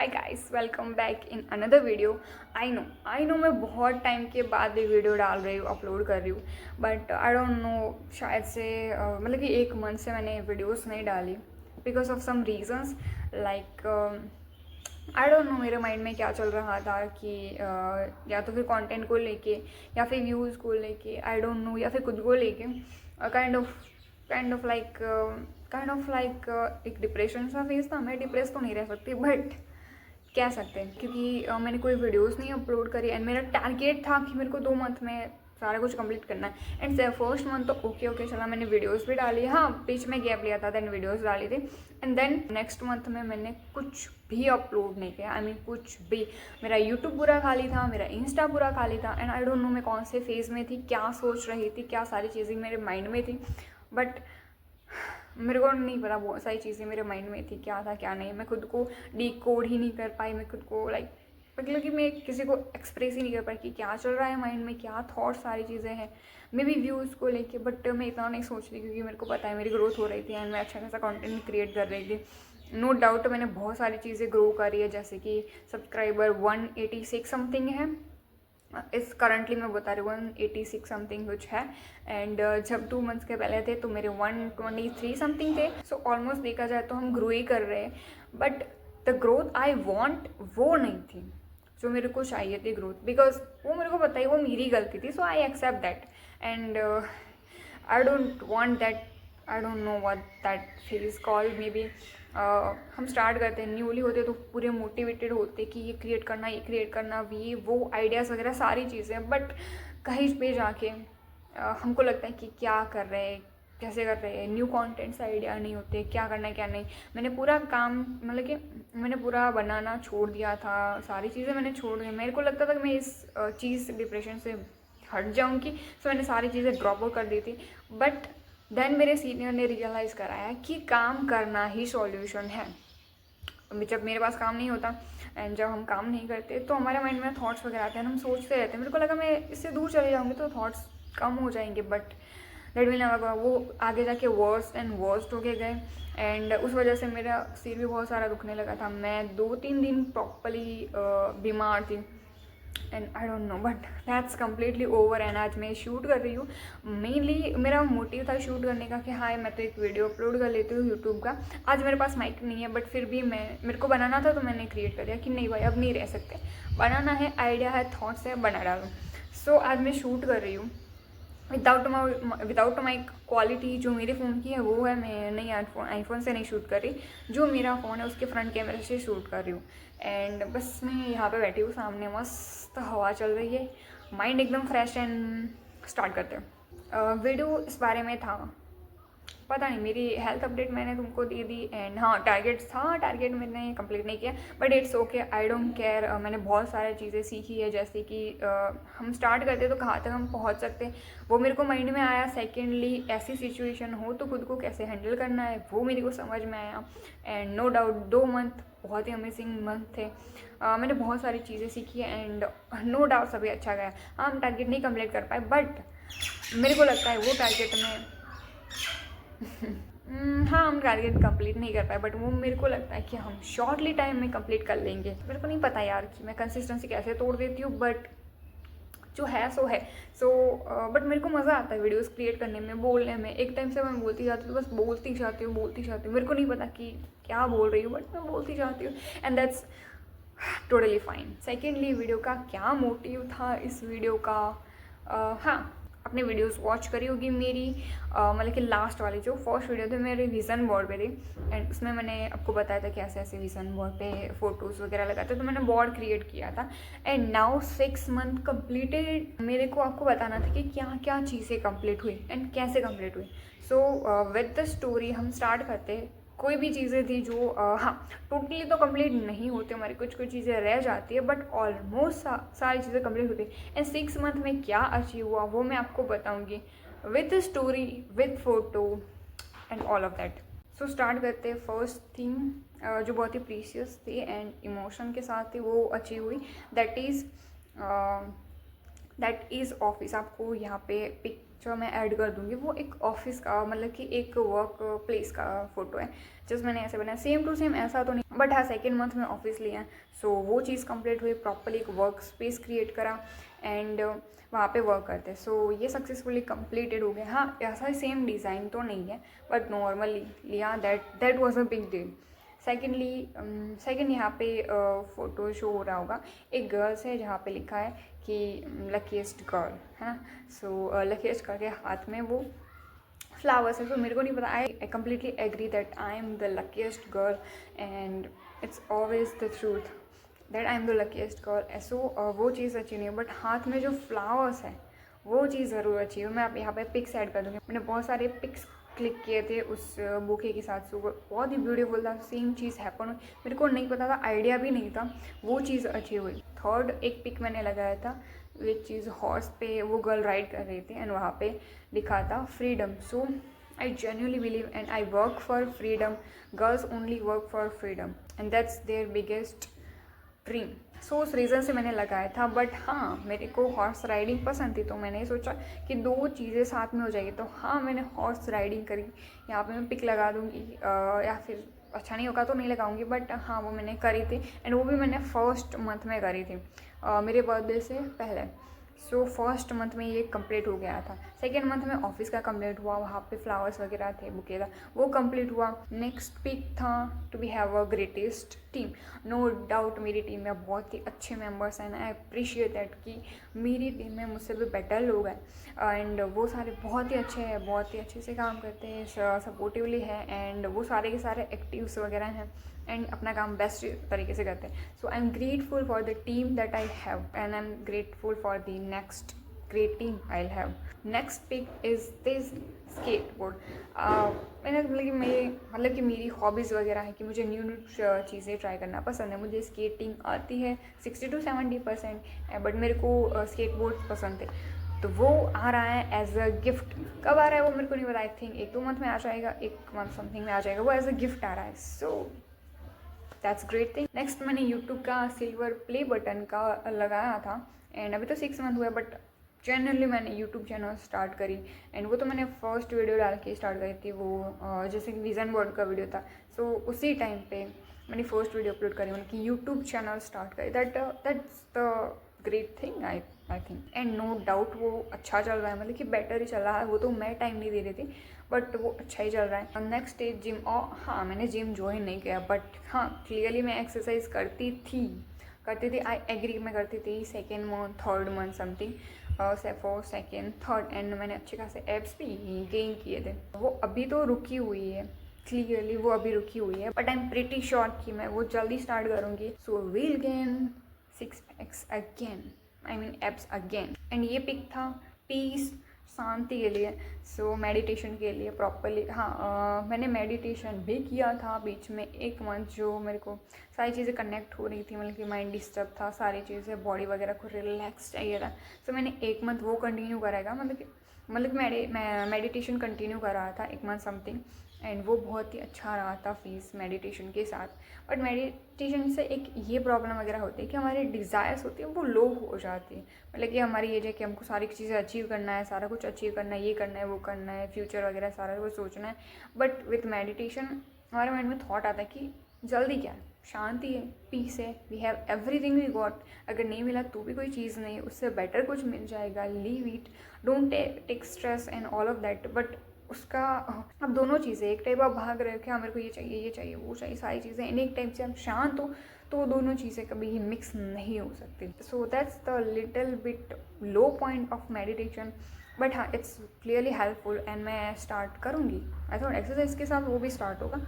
Guys, welcome back in another video. I know मैं बहुत time के बाद ये वीडियो डाल रही हूँ, अपलोड कर रही हूँ, बट आई डोंट नो, शायद से मतलब कि 1 मंथ से मैंने वीडियोस नहीं डाली because of some reasons. Like I don't know मेरे माइंड में क्या चल रहा था कि या तो फिर कंटेंट को लेके या फिर व्यूज़ को लेके, आई डोंट नो, या फिर खुद को लेके काइंड ऑफ लाइक एक डिप्रेशन सा फेस था। मैं डिप्रेस तो नहीं रह सकती बट कह सकते हैं, क्योंकि मैंने कोई वीडियोस नहीं अपलोड करी एंड मेरा टारगेट था कि मेरे को 2 मंथ में सारा कुछ कंप्लीट करना है। एंड फर्स्ट मंथ तो ओके चला, मैंने वीडियोस भी डाली, हाँ बीच में गैप लिया था, देन वीडियोस डाली थी। एंड देन नेक्स्ट मंथ में मैंने कुछ भी अपलोड नहीं किया। आई मीन कुछ भी। मेरा यूट्यूब पूरा खाली था, मेरा इंस्टा पूरा खाली था, एंड आई डोंट नो मैं कौन से फेज़ में थी, क्या सोच रही थी, क्या सारी चीज़ें मेरे माइंड में थी, बट मेरे को नहीं पता बहुत सारी चीज़ें मेरे माइंड में थी, क्या था क्या नहीं। मैं खुद को डिकोड ही नहीं कर पाई, मैं खुद को लाइक मतलब कि मैं किसी को एक्सप्रेस ही नहीं कर पाई कि क्या चल रहा है माइंड में, क्या थॉट्स सारी चीज़ें हैं, मे बी व्यूज़ को लेके। बट मैं इतना नहीं सोच रही क्योंकि मेरे को पता है मेरी ग्रोथ हो रही थी एंड मैं अच्छा खासा कंटेंट क्रिएट कर रही थी। नो डाउट मैंने बहुत सारी चीज़ें ग्रो करी है, जैसे कि सब्सक्राइबर 186 समथिंग है इस करंटली मैं बता रही हूँ 186 समथिंग कुछ है। एंड जब 2 मंथ्स के पहले थे तो मेरे 123 समथिंग थे। सो ऑलमोस्ट देखा जाए तो हम ग्रो ही कर रहे हैं, but the growth I want वो नहीं थी जो मेरे को चाहिए थी ग्रोथ, बिकॉज वो मेरे को पता ही वो मेरी गलती थी। So I accept that and I don't want that, I don't know what that phase called. Maybe हम स्टार्ट करते हैं, न्यूली होते तो पूरे मोटिवेटेड होते कि ये क्रिएट करना, ये वो आइडियाज़ वगैरह सारी चीज़ें, बट कहीं पे जाके हमको लगता है कि क्या कर रहे हैं, कैसे कर रहे हैं, न्यू कॉन्टेंट्स आइडिया नहीं होते, क्या करना है क्या नहीं। मैंने पूरा काम मतलब कि मैंने पूरा बनाना छोड़ दिया था, सारी चीज़ें मैंने छोड़ दी। मेरे को लगता था कि मैं इस चीज़ डिप्रेशन से हट जाऊँगी, सो मैंने सारी चीज़ें ड्रॉप आउट कर दी थी। बट देन मेरे सीनियर ने रियलाइज़ कराया कि काम करना ही सॉल्यूशन है। जब मेरे पास काम नहीं होता एंड जब हम काम नहीं करते तो हमारे माइंड में थॉट्स वगैरह आते हैं, हम सोचते रहते हैं। मेरे को लगा मैं इससे दूर चले जाऊँगी तो थॉट्स कम हो जाएंगे, बट दैट विल नेवर। वो आगे जाके वर्स्ट एंड वर्स्ट हो गए एंड उस वजह से मेरा सिर भी बहुत सारा दुखने लगा था। मैं 2-3 दिन प्रॉपरली बीमार थी and I don't no, but that's completely over. And आज मैं शूट कर रही हूँ। मेनली मेरा मोटिव था शूट करने का कि हाँ मैं तो एक वीडियो अपलोड कर लेती हूँ यूट्यूब का। आज मेरे पास माइक नहीं है, बट फिर भी मेरे को बनाना था तो मैंने क्रिएट कर दिया कि नहीं भाई अब नहीं रह सकते, बनाना है, आइडिया है, थॉट्स है, बना डालो। सो आज मैं शूट कर रही हूँ विदाउट माई क्वालिटी जो मेरे फ़ोन की है वो है। मैं नहीं आईफोन से नहीं शूट कर रही, जो मेरा फ़ोन है उसके फ्रंट कैमरे से शूट कर रही हूँ। एंड बस मैं यहाँ पे बैठी हूँ, सामने मस्त हवा चल रही है, माइंड एकदम फ्रेश। एंड स्टार्ट करते हैं। वीडियो इस बारे में था, पता नहीं, मेरी हेल्थ अपडेट मैंने तुमको दे दी। एंड हाँ टारगेट मैंने कंप्लीट नहीं किया, but it's okay, I don't care. मैंने बहुत सारी चीज़ें सीखी है, जैसे कि हम स्टार्ट करते तो कहाँ तक हम पहुँच सकते, वो मेरे को माइंड में आया। सेकेंडली ऐसी सिचुएशन हो तो खुद को कैसे हैंडल करना है वो मेरे को समझ में आया। एंड नो डाउट 2 मंथ बहुत ही अमेजिंग मंथ थे। मैंने बहुत सारी चीज़ें सीखी एंड नो डाउट सभी अच्छा गया। हाँ हम टारगेट नहीं कंप्लीट कर पाए, बट मेरे को लगता है वो टारगेट में हाँ हम टारगेट कंप्लीट नहीं कर पाए, बट वो मेरे को लगता है कि हम शॉर्टली टाइम में कंप्लीट कर लेंगे। मेरे को नहीं पता यार कि मैं कंसिस्टेंसी कैसे तोड़ देती हूँ, बट जो है सो है। सो बट मेरे को मज़ा आता है वीडियोस क्रिएट करने में, बोलने में। एक टाइम से मैं बोलती जाती हूँ, बस बोलती जाती हूँ। मेरे को नहीं पता कि क्या बोल रही हूँ, बट मैं बोलती जाती हूँ and that's totally fine. Secondly video का क्या मोटिव था इस वीडियो का, हाँ अपने वीडियोस वॉच करी होगी मेरी, मतलब कि लास्ट वाली जो फर्स्ट वीडियो थी मेरे विज़न बोर्ड पे थी। एंड उसमें मैंने आपको बताया था कि ऐसे ऐसे विज़न बोर्ड पे फ़ोटोज़ वगैरह लगाते, तो मैंने बोर्ड क्रिएट किया था। And now 6 month completed. मेरे को आपको बताना था कि क्या क्या चीज़ें कंप्लीट हुई एंड कैसे कंप्लीट हुई। सो विद द स्टोरी हम स्टार्ट करते। कोई भी चीज़ें थी जो हाँ टोटली तो कंप्लीट नहीं होती, हमारी कुछ चीज़ें रह जाती है, बट ऑलमोस्ट सारी चीज़ें कंप्लीट होती है। एंड 6 मंथ में क्या अचीव हुआ वो मैं आपको बताऊंगी with story, with photo and all of that. So start करते हैं। फर्स्ट थिंग जो बहुत ही प्रीशियस थी एंड इमोशन के साथ थी वो अचीव हुई, दैट इज़ ऑफिस। आपको यहाँ पे पिक जो मैं ऐड कर दूँगी वो एक ऑफिस का, मतलब कि एक वर्क प्लेस का फ़ोटो है। जस्ट मैंने ऐसे बनाया, सेम टू सेम ऐसा तो नहीं, बट हाँ सेकेंड मंथ में ऑफिस लिया है। सो वो चीज़ कंप्लीट हुई, प्रॉपरली एक वर्क स्पेस क्रिएट करा एंड वहाँ पे वर्क करते। सो ये सक्सेसफुली कंप्लीटेड हो गया। हाँ ऐसा सेम डिज़ाइन तो नहीं है, बट नॉर्मली लिया, that was a big deal. Second यहाँ पे फ़ोटो शो हो रहा होगा, एक गर्ल्स है जहाँ पे लिखा है कि लकीस्ट गर्ल है ना। सो लकीस्ट गर्ल के हाथ में वो फ्लावर्स है। सो मेरे को नहीं पता, I completely agree that I am the luckiest girl and it's always the truth that I am the luckiest girl. So वो चीज़ अच्छी नहीं है, बट हाथ में जो फ्लावर्स है वो चीज़ ज़रूर अच्छी है। मैं आप यहाँ पे पिक्स ऐड कर दूँगी, मैंने बहुत सारे पिक्स क्लिक किए थे उस बुके के साथ। सो बहुत ही ब्यूटीफुल था, सेम चीज़ हैपन, मेरे को नहीं पता था, आइडिया भी नहीं था, वो चीज़ अच्छी हुई। थर्ड एक पिक मैंने लगाया था विच चीज़ हॉर्स पे वो गर्ल राइड कर रही थी एंड वहाँ पे लिखा था freedom. So I genuinely believe and I work for freedom, girls only work for freedom and that's their biggest dream. So उस रीज़न से मैंने लगाया था। बट हाँ मेरे को हॉर्स राइडिंग पसंद थी, तो मैंने सोचा कि दो चीज़ें साथ में हो जाएगी। तो हाँ मैंने हॉर्स राइडिंग करी, यहाँ पे मैं पिक लगा दूँगी, या फिर अच्छा नहीं होगा तो नहीं लगाऊंगी, बट हाँ वो मैंने करी थी एंड वो भी मैंने फर्स्ट मंथ में करी थी, मेरे बर्थडे से पहले। सो फर्स्ट मंथ में ये कंप्लीट हो गया था। सेकेंड मंथ में ऑफिस का कंप्लीट हुआ, वहाँ पे फ्लावर्स वगैरह थे, बुके था, वो कंप्लीट हुआ। नेक्स्ट पिक था to be have a greatest team. No doubt मेरी टीम में बहुत ही अच्छे मेंबर्स हैं, आई अप्रिशिएट दैट कि मेरी टीम में मुझसे भी बेटर लोग हैं एंड वो सारे बहुत ही अच्छे हैं, बहुत ही अच्छे से काम करते हैं, सपोर्टिवली है एंड वो सारे के सारे एक्टिव्स वगैरह हैं एंड अपना काम बेस्ट तरीके से करते हैं। So I am grateful for the team that I have and I am grateful for the next great team I have. Next pic is this skateboard. मैंने मतलब कि मेरी हॉबीज़ वगैरह है कि मुझे न्यू न्यू चीज़ें ट्राई करना पसंद है। मुझे स्केटिंग आती है 60 to 70%, बट मेरे को स्केटबोर्ड पसंद थे, तो वो आ रहा है एज अ गिफ्ट। कब आ रहा है वो मेरे को नहीं पता, आई थिंक 1-2 मंथ में आ जाएगा, 1 मंथ समथिंग में आ जाएगा, वो एज अ गिफ्ट आ रहा है। So that's great thing. Next मैंने यूट्यूब का सिल्वर प्ले बटन का लगाया था एंड अभी तो 6 मंथ हुआ है, बट जनरली मैंने यूट्यूब चैनल स्टार्ट करी एंड वो तो मैंने फर्स्ट वीडियो डाल के स्टार्ट करी थी, वो जैसे कि विजन बोर्ड का वीडियो था। सो उसी टाइम पे मैंने फर्स्ट वीडियो अपलोड करी, मतलब कि यूट्यूब चैनल स्टार्ट करी। That's the great thing I think and no doubt वो अच्छा चल रहा है, मतलब कि बेटर ही चल रहा है। वो तो मैं टाइम नहीं दे रही थी, बट वो अच्छा ही चल रहा है। Next is gym. और हाँ मैंने जिम ज्वाइन नहीं किया, बट हाँ क्लियरली मैं एक्सरसाइज करती थी, आई एग्री, मैं करती थी second month third month something, first second third and मैंने अच्छे खासे एब्स भी गेन किए थे। वो अभी तो रुकी हुई है, क्लियरली वो अभी रुकी हुई है, but I am pretty sure कि मैं वो जल्दी स्टार्ट करूँगी। So will gain 6 packs again, I mean abs again. And ये पिक था पीस, शांति के लिए, सो मेडिटेशन के लिए प्रॉपरली। हाँ मैंने मेडिटेशन भी किया था बीच में 1 मंथ, जो मेरे को सारी चीज़ें कनेक्ट हो रही थी, मतलब कि माइंड डिस्टर्ब था, सारी चीज़ें बॉडी वगैरह को रिलैक्स चाहिए था। सो मैंने 1 मंथ वो कंटिन्यू कराएगा, मतलब मैं मेडिटेशन कंटिन्यू कर रहा था 1 मंथ समथिंग एंड वो बहुत ही अच्छा रहा था फीस मेडिटेशन के साथ। बट मेडिटेशन से एक ये प्रॉब्लम वगैरह होती है कि हमारी डिज़ायर्स होती है वो लो हो जाती है, मतलब कि हमारी ये है कि हमको सारी चीज़ें अचीव करना है, सारा कुछ अचीव करना है, ये करना है, वो करना है, फ्यूचर वगैरह सारा कुछ सोचना है। बट विथ मेडिटेशन हमारे माइंड में थॉट आता है कि जल्दी क्या है, शांति है, पीस है, we have everything we got. अगर नहीं मिला तो भी कोई चीज़ नहीं, उससे बेटर कुछ मिल जाएगा, leave it, don't take stress and all of that. But उसका अब दोनों चीज़ें, एक टाइप आप भाग रहे हो कि हाँ मेरे को ये चाहिए वो चाहिए, सारी चीज़ें, एंड एक टाइप से आप शांत हो, तो दोनों चीज़ें कभी ही मिक्स नहीं हो सकती। So that's the little bit low point of meditation, but हाँ इट्स क्लियरली हेल्पफुल एंड मैं स्टार्ट करूँगी। आई थॉट एक्सरसाइज के साथ वो भी स्टार्ट होगा,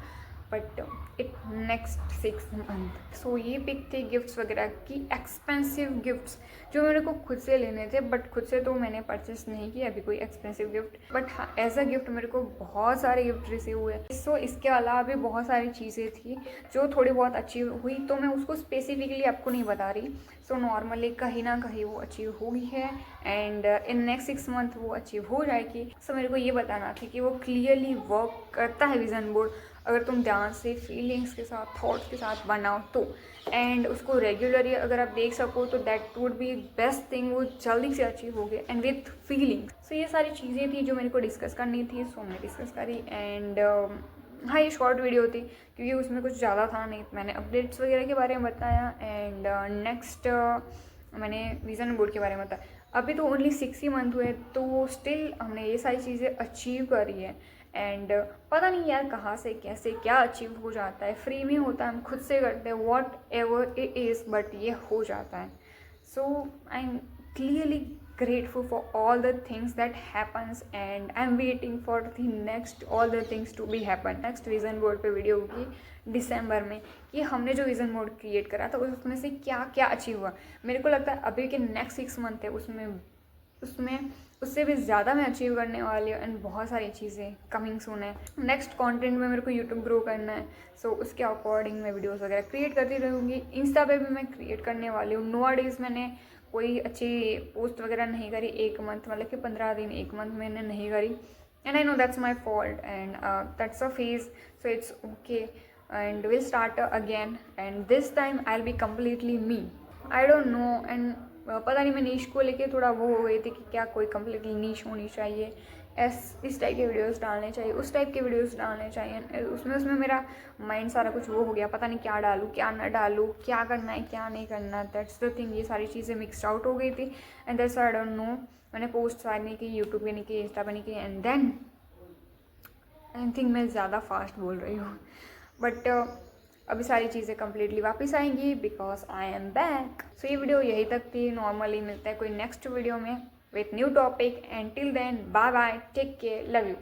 बट इट नेक्स्ट 6 मंथ। सो ये पिक थी गिफ्ट्स वगैरह की, एक्सपेंसिव गिफ्ट्स जो मेरे को खुद से लेने थे, बट खुद से तो मैंने परचेस नहीं किया अभी कोई एक्सपेंसिव गिफ्ट, बट हाँ एज अ गिफ्ट मेरे को बहुत सारे गिफ्ट रिसीव हुए। सो इसके अलावा भी बहुत सारी चीज़ें थी जो थोड़ी बहुत अचीव हुई, तो मैं उसको स्पेसिफिकली आपको नहीं बता रही। सो नॉर्मली कहीं ना कहीं वो अचीव हुई है एंड इन नेक्स्ट 6 मंथ वो अचीव हो जाएगी। सो मेरे को ये बताना था कि वो क्लियरली वर्क करता है विजन बोर्ड, अगर तुम ध्यान से फीलिंग्स के साथ थॉट्स के साथ बनाओ तो, एंड उसको रेगुलरली अगर आप देख सको तो that would be best thing, वो जल्दी से अचीव हो गए एंड विथ फीलिंग्स। सो ये सारी चीज़ें थी जो मेरे को डिस्कस करनी थी, सो मैं डिस्कस करी। एंड हाँ, ये शॉर्ट वीडियो थी क्योंकि उसमें कुछ ज़्यादा था नहीं, मैंने अपडेट्स वगैरह के बारे में बताया एंड नेक्स्ट मैंने विज़न बोर्ड के बारे में बताया। अभी तो ओनली 6 ही मंथ हुए तो स्टिल हमने ये सारी चीज़ें अचीव करी है एंड पता नहीं यार कहाँ से कैसे क्या अचीव हो जाता है, फ्री में होता है, हम खुद से करते हैं whatever it is, but ये हो जाता है। So I am clearly grateful for all the things that happens and I'm waiting for the next all the things to be happen। next vision board पे video होगी दिसंबर में कि हमने जो विज़न बोर्ड क्रिएट करा था उसमें से क्या क्या अचीव हुआ। मेरे को लगता है अभी के नेक्स्ट 6 मंथ है उसमें उससे भी ज़्यादा मैं अचीव करने वाली हूँ एंड बहुत सारी चीज़ें कमिंग सून है। नेक्स्ट कंटेंट में मेरे को यूट्यूब ग्रो करना है, सो उसके अकॉर्डिंग मैं वीडियोस वगैरह क्रिएट करती रहूँगी। इंस्टा पे भी मैं क्रिएट करने वाली हूँ। नो डेज मैंने कोई अच्छी पोस्ट वगैरह नहीं करी, 1 मंथ मतलब कि 15 दिन 1 मंथ मैंने नहीं करी and I know that's my fault and that's a phase, so it's okay and will start again and this time I will be completely me. I don't no and पता नहीं मैं नीश को लेके थोड़ा वो हो गई थी कि क्या कोई कम्प्लीटली नीश होनी चाहिए, इस टाइप के वीडियोस डालने चाहिए, उस टाइप के वीडियोस डालने चाहिए। उसमें मेरा माइंड सारा कुछ वो हो गया, पता नहीं क्या डालूँ क्या ना डालूँ, क्या करना है क्या नहीं करना, दैट्स द थिंग। ये सारी चीज़ें मिक्सड आउट हो गई थी and that's I don't no. मैंने पोस्ट सारी नहीं की, यूट्यूब पे नहीं की, इंस्टा पे नहीं की एंड देन आई थिंक मैं ज़्यादा फास्ट बोल रही हूँ, बट अभी सारी चीज़ें कम्प्लीटली वापस आएंगी because I am back. So ये वीडियो यही तक थी। नॉर्मली मिलता है कोई नेक्स्ट वीडियो में with new topic and till then bye bye, take care, love you.